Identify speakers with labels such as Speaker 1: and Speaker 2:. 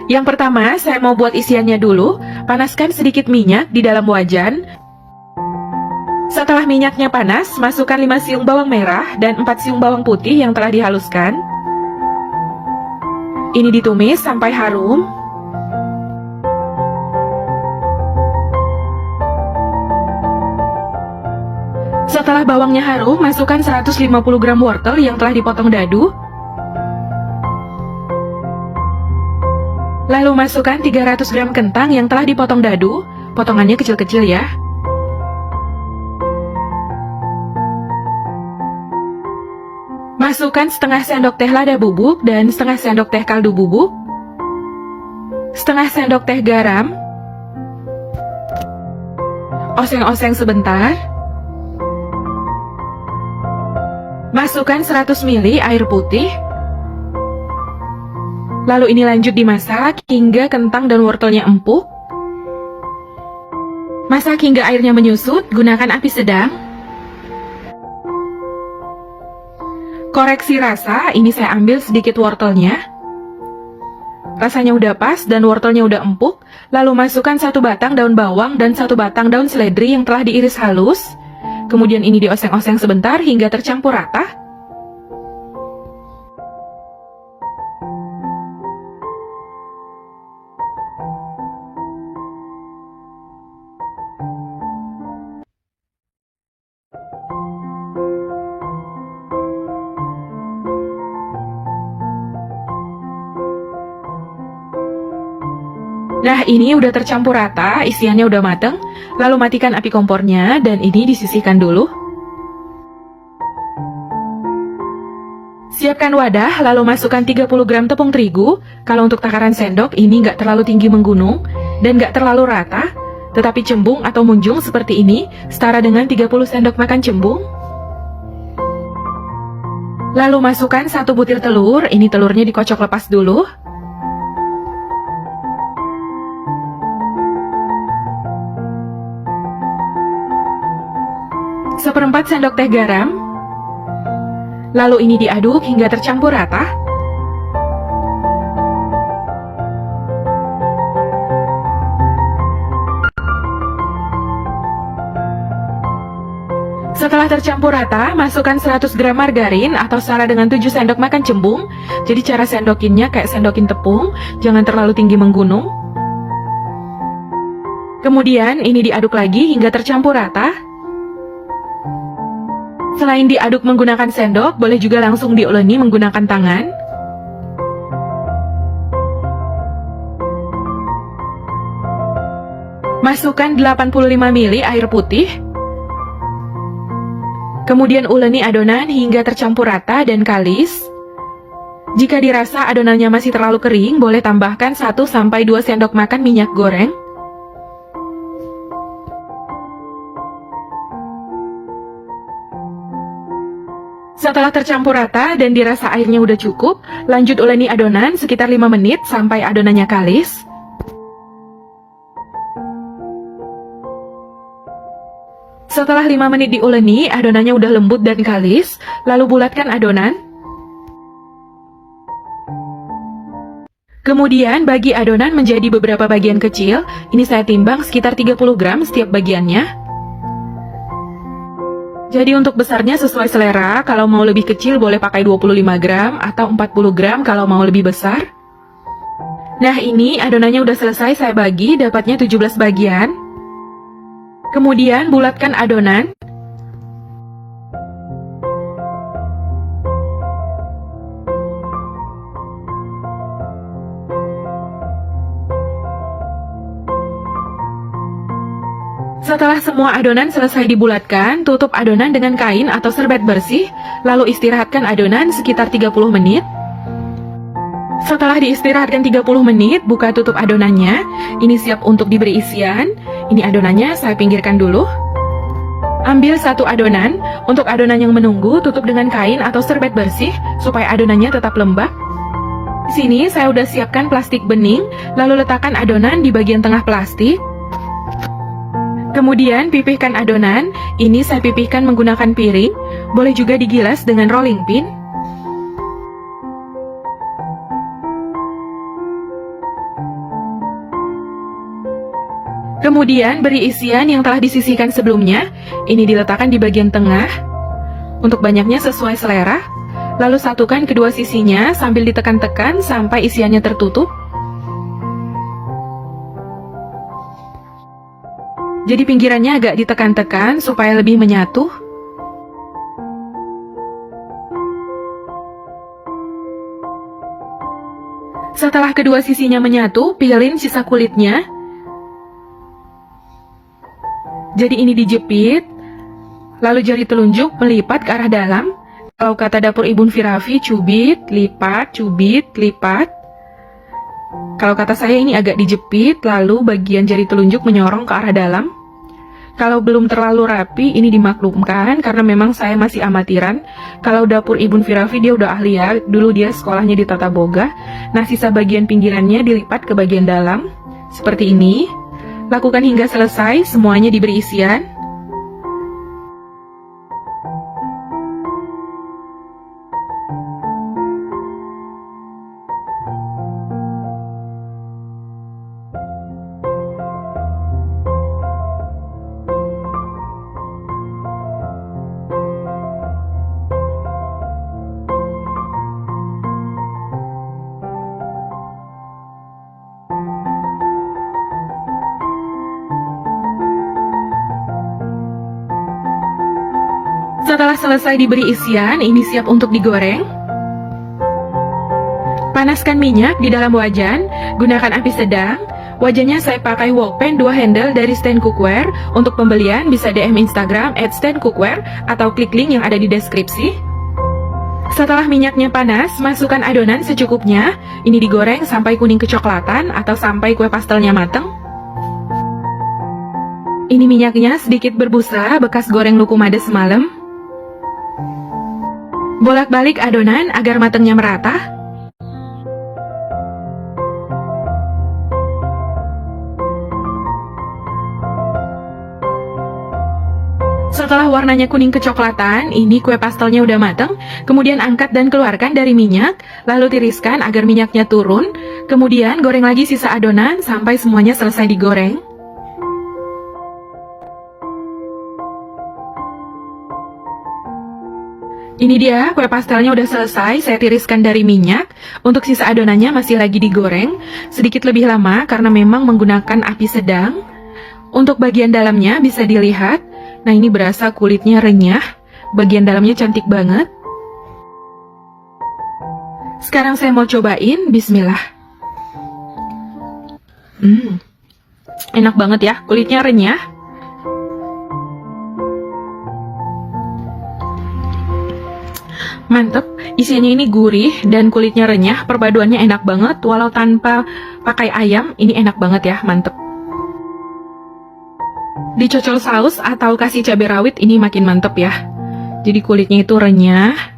Speaker 1: Yang pertama, saya mau buat isiannya dulu. Panaskan sedikit minyak di dalam wajan. Setelah minyaknya panas, masukkan 5 siung bawang merah dan 4 siung bawang putih yang telah dihaluskan. Ini ditumis sampai harum. Setelah bawangnya harum, masukkan 150 gram wortel yang telah dipotong dadu. Lalu masukkan 300 gram kentang yang telah dipotong dadu. Potongannya kecil-kecil ya. Masukkan setengah sendok teh lada bubuk dan setengah sendok teh kaldu bubuk. Setengah sendok teh garam. Oseng-oseng sebentar. Masukkan 100 ml air putih. Lalu ini lanjut dimasak hingga kentang dan wortelnya empuk. Masak hingga airnya menyusut, gunakan api sedang. Koreksi rasa, ini saya ambil sedikit wortelnya. Rasanya udah pas dan wortelnya udah empuk. Lalu masukkan 1 batang daun bawang dan 1 batang daun seledri yang telah diiris halus. Kemudian ini dioseng-oseng sebentar hingga tercampur rata. Nah, ini udah tercampur rata, isiannya udah mateng. Lalu matikan api kompornya dan ini disisihkan dulu. Siapkan wadah, lalu masukkan 30 gram tepung terigu. Kalau untuk takaran sendok, ini nggak terlalu tinggi menggunung dan nggak terlalu rata. Tetapi cembung atau munjung seperti ini, setara dengan 30 sendok makan cembung. Lalu masukkan 1 butir telur, ini telurnya dikocok lepas dulu. Seperempat sendok teh garam. Lalu ini diaduk hingga tercampur rata. Setelah tercampur rata, masukkan 100 gram margarin atau setara dengan 7 sendok makan cembung. Jadi cara sendokinnya kayak sendokin tepung, jangan terlalu tinggi menggunung. Kemudian ini diaduk lagi hingga tercampur rata. Selain diaduk menggunakan sendok, boleh juga langsung diuleni menggunakan tangan. Masukkan 85 ml air putih. Kemudian uleni adonan hingga tercampur rata dan kalis. Jika dirasa adonannya masih terlalu kering, boleh tambahkan 1-2 sendok makan minyak goreng. Setelah tercampur rata dan dirasa airnya udah cukup, lanjut uleni adonan sekitar 5 menit sampai adonannya kalis. Setelah 5 menit diuleni, adonannya udah lembut dan kalis, lalu bulatkan adonan. Kemudian bagi adonan menjadi beberapa bagian kecil, ini saya timbang sekitar 30 gram setiap bagiannya. Jadi untuk besarnya sesuai selera, kalau mau lebih kecil boleh pakai 25 gram atau 40 gram kalau mau lebih besar. Nah, ini adonannya udah selesai saya bagi, dapatnya 17 bagian. Kemudian bulatkan adonan. Setelah semua adonan selesai dibulatkan, tutup adonan dengan kain atau serbet bersih, lalu istirahatkan adonan sekitar 30 menit. Setelah diistirahatkan 30 menit, buka tutup adonannya. Ini siap untuk diberi isian. Ini adonannya saya pinggirkan dulu. Ambil 1 adonan. Untuk adonan yang menunggu, tutup dengan kain atau serbet bersih supaya adonannya tetap lembab. Di sini saya udah siapkan plastik bening, lalu letakkan adonan di bagian tengah plastik. Kemudian pipihkan adonan. Ini saya pipihkan menggunakan piring. Boleh juga digilas dengan rolling pin. Kemudian beri isian yang telah disisihkan sebelumnya. Ini diletakkan di bagian tengah. Untuk banyaknya sesuai selera. Lalu satukan kedua sisinya sambil ditekan-tekan sampai isiannya tertutup. Jadi pinggirannya agak ditekan-tekan supaya lebih menyatu. Setelah kedua sisinya menyatu, pilin sisa kulitnya. Jadi ini dijepit, lalu jari telunjuk melipat ke arah dalam. Kalau kata dapur Ibu Firafi, cubit, lipat, cubit, lipat. Kalau kata saya ini agak dijepit, lalu bagian jari telunjuk menyorong ke arah dalam. Kalau belum terlalu rapi, ini dimaklumkan karena memang saya masih amatiran. Kalau dapur Ibu Firafi dia udah ahli ya, dulu dia sekolahnya di Tata Boga. Nah, sisa bagian pinggirannya dilipat ke bagian dalam, seperti ini. Lakukan hingga selesai, semuanya diberi isian. Setelah selesai diberi isian, ini siap untuk digoreng. Panaskan minyak di dalam wajan, gunakan api sedang. Wajannya saya pakai wokpan 2 handle dari Stand Cookware. Untuk pembelian bisa DM Instagram @standcookware atau klik link yang ada di deskripsi. Setelah minyaknya panas, masukkan adonan secukupnya. Ini digoreng sampai kuning kecoklatan atau sampai kue pastelnya matang. Ini minyaknya sedikit berbusa bekas goreng lukumade semalam. Bolak-balik adonan agar matangnya merata. Setelah warnanya kuning kecoklatan, ini kue pastelnya udah matang. Kemudian angkat dan keluarkan dari minyak, lalu tiriskan agar minyaknya turun. Kemudian goreng lagi sisa adonan sampai semuanya selesai digoreng. Ini dia, kue pastelnya udah selesai, saya tiriskan dari minyak. Untuk sisa adonannya masih lagi digoreng, sedikit lebih lama karena memang menggunakan api sedang. Untuk bagian dalamnya bisa dilihat, nah ini berasa kulitnya renyah, bagian dalamnya cantik banget. Sekarang saya mau cobain, bismillah. Enak banget ya, kulitnya renyah. Mantep, isiannya ini gurih dan kulitnya renyah, perpaduannya enak banget, walau tanpa pakai ayam, ini enak banget ya, mantep. Dicocol saus atau kasih cabai rawit, ini makin mantep ya. Jadi kulitnya itu renyah,